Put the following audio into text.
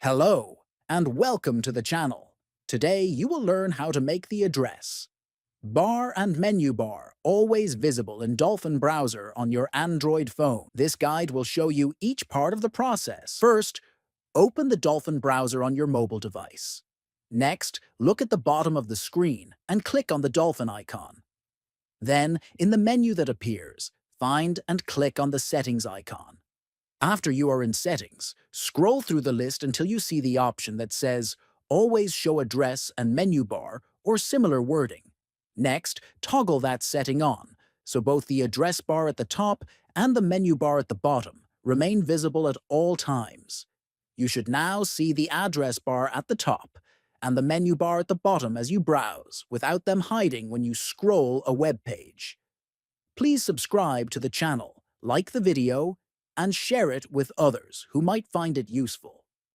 Hello, and welcome to the channel. Today you will learn how to make the address bar and menu bar always visible in Dolphin Browser on your Android phone. This guide will show you each part of the process. First, open the Dolphin Browser on your mobile device. Next, look at the bottom of the screen and click on the Dolphin icon. Then, in the menu that appears, find and click on the Settings icon. After you are in Settings, scroll through the list until you see the option that says Always Show Address and Menu Bar or similar wording. Next, toggle that setting on, so both the address bar at the top and the menu bar at the bottom remain visible at all times. You should now see the address bar at the top and the menu bar at the bottom as you browse, without them hiding when you scroll a web page. Please subscribe to the channel, like the video, and share it with others who might find it useful.